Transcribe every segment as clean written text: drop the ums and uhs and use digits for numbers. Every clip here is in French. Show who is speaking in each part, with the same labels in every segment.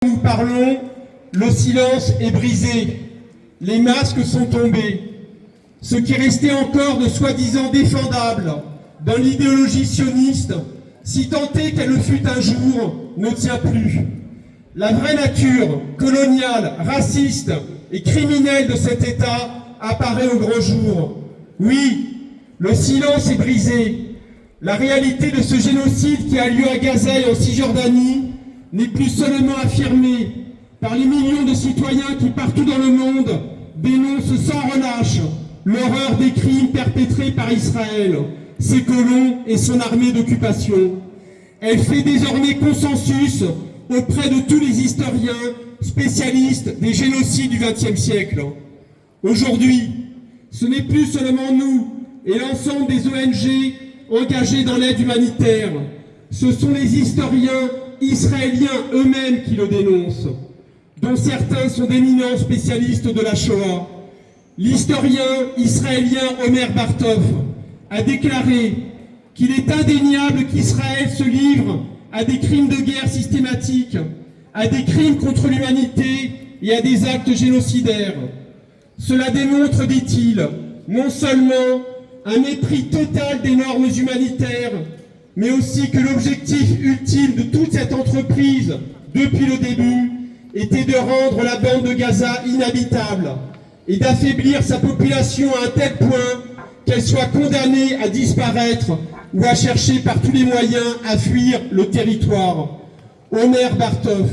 Speaker 1: Nous parlons, le silence est brisé, les masques sont tombés. Ce qui restait encore de soi-disant défendable dans l'idéologie sioniste, si tant est qu'elle le fut un jour, ne tient plus. La vraie nature coloniale, raciste et criminelle de cet État apparaît au grand jour. Oui, le silence est brisé. La réalité de ce génocide qui a lieu à Gaza et en Cisjordanie n'est plus seulement affirmée par les millions de citoyens qui, partout dans le monde, dénoncent sans relâche l'horreur des crimes perpétrés par Israël, ses colons et son armée d'occupation. Elle fait désormais consensus auprès de tous les historiens spécialistes des génocides du XXe siècle. Aujourd'hui, ce n'est plus seulement nous et l'ensemble des ONG engagés dans l'aide humanitaire. Ce sont les historiens israéliens eux-mêmes qui le dénoncent, dont certains sont d'éminents spécialistes de la Shoah. L'historien israélien Omer Bartov a déclaré qu'il est indéniable qu'Israël se livre à des crimes de guerre systématiques, à des crimes contre l'humanité et à des actes génocidaires. Cela démontre, dit-il, non seulement un mépris total des normes humanitaires, mais aussi que l'objectif ultime de toute cette entreprise, depuis le début, était de rendre la bande de Gaza inhabitable et d'affaiblir sa population à un tel point qu'elle soit condamnée à disparaître ou à chercher par tous les moyens à fuir le territoire. Omer Bartov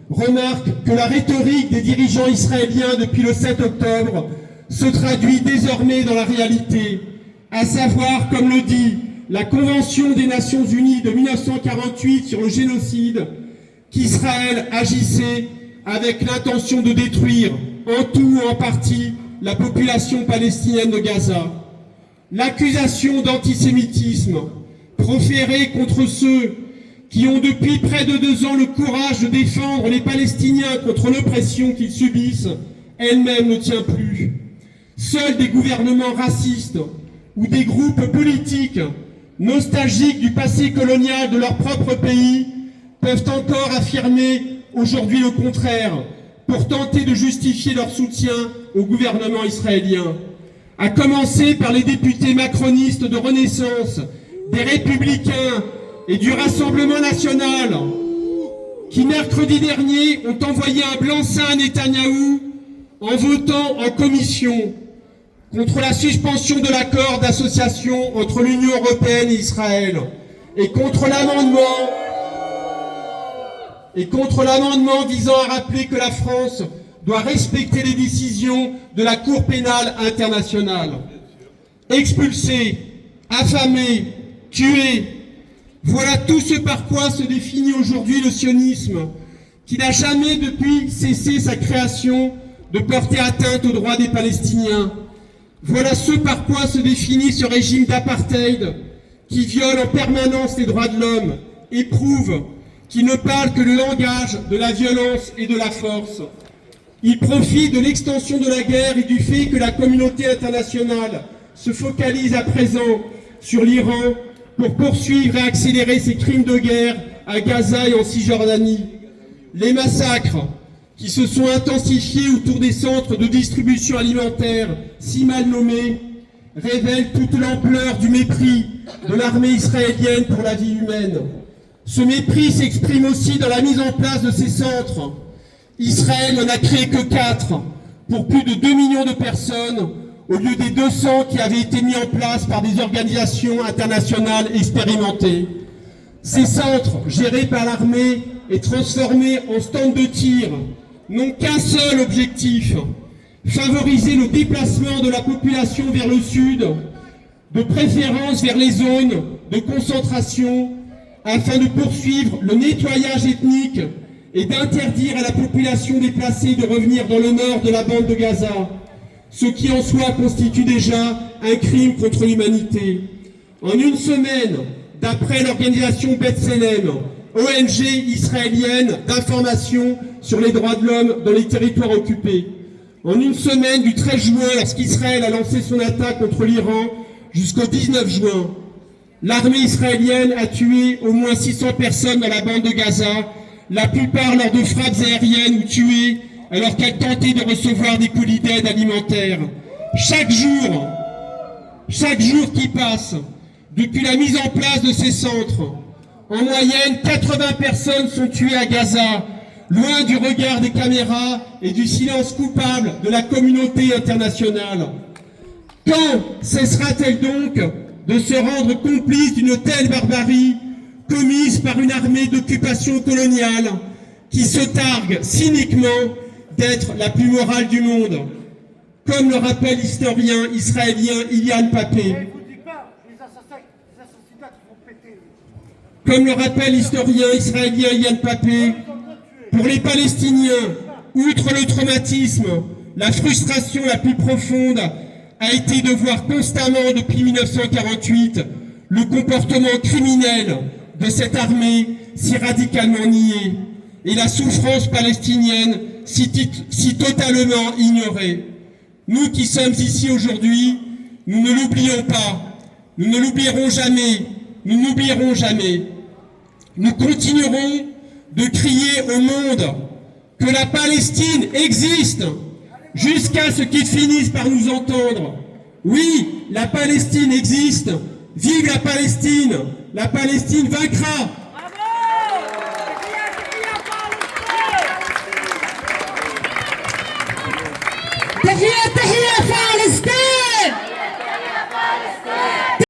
Speaker 1: remarque que la rhétorique des dirigeants israéliens depuis le 7 octobre se traduit désormais dans la réalité, à savoir, comme le dit la Convention des Nations Unies de 1948 sur le génocide, qu'Israël agissait avec l'intention de détruire, en tout ou en partie, la population palestinienne de Gaza. L'accusation d'antisémitisme proférée contre ceux qui ont depuis près de 2 ans le courage de défendre les Palestiniens contre l'oppression qu'ils subissent, elle-même ne tient plus. Seuls des gouvernements racistes ou des groupes politiques nostalgiques du passé colonial de leur propre pays peuvent encore affirmer aujourd'hui le contraire pour tenter de justifier leur soutien au gouvernement israélien. À commencer par les députés macronistes de Renaissance, des Républicains et du Rassemblement national, qui mercredi dernier ont envoyé un blanc-seing à Netanyahou en votant en commission contre la suspension de l'accord d'association entre l'Union européenne et Israël et contre l'amendement visant à rappeler que la France doit respecter les décisions de la Cour pénale internationale. Expulsés, affamés, tués, voilà tout ce par quoi se définit aujourd'hui le sionisme, qui n'a jamais depuis cessé sa création de porter atteinte aux droits des Palestiniens. Voilà ce par quoi se définit ce régime d'apartheid qui viole en permanence les droits de l'homme et prouve qu'il ne parle que le langage de la violence et de la force. Il profite de l'extension de la guerre et du fait que la communauté internationale se focalise à présent sur l'Iran pour poursuivre et accélérer ses crimes de guerre à Gaza et en Cisjordanie. Les massacres qui se sont intensifiés autour des centres de distribution alimentaire si mal nommés révèlent toute l'ampleur du mépris de l'armée israélienne pour la vie humaine. Ce mépris s'exprime aussi dans la mise en place de ces centres. Israël n'en a créé que 4 pour plus de 2 millions de personnes au lieu des 200 qui avaient été mis en place par des organisations internationales expérimentées. Ces centres, gérés par l'armée et transformés en stands de tir, n'ont qu'un seul objectif, favoriser le déplacement de la population vers le sud, de préférence vers les zones de concentration, afin de poursuivre le nettoyage ethnique et d'interdire à la population déplacée de revenir dans le nord de la bande de Gaza, ce qui en soi constitue déjà un crime contre l'humanité. En une semaine, d'après l'organisation B'Tselem, ONG israélienne d'information sur les droits de l'homme dans les territoires occupés, en une semaine du 13 juin, lorsqu'Israël a lancé son attaque contre l'Iran, jusqu'au 19 juin, l'armée israélienne a tué au moins 600 personnes dans la bande de Gaza, la plupart lors de frappes aériennes ou tués alors qu'elles tentaient de recevoir des colis d'aide alimentaire. Chaque jour qui passe, depuis la mise en place de ces centres, en moyenne, 80 personnes sont tuées à Gaza, loin du regard des caméras et du silence coupable de la communauté internationale. Quand cessera-t-elle donc de se rendre complice d'une telle barbarie commise par une armée d'occupation coloniale qui se targue cyniquement d'être la plus morale du monde, comme le rappelle l'historien israélien Ilian Papé. Comme le rappelle l'historien israélien Ilian Papé, pour les Palestiniens, outre le traumatisme, la frustration la plus profonde a été de voir constamment depuis 1948 le comportement criminel de cette armée si radicalement niée et la souffrance palestinienne si totalement ignorée. Nous qui sommes ici aujourd'hui, nous ne l'oublions pas, nous ne l'oublierons jamais, nous n'oublierons jamais. Nous continuerons de crier au monde que la Palestine existe jusqu'à ce qu'ils finissent par nous entendre. Oui, la Palestine existe. Vive la Palestine! La Palestine vaincra!
Speaker 2: تحية تحية فلسطين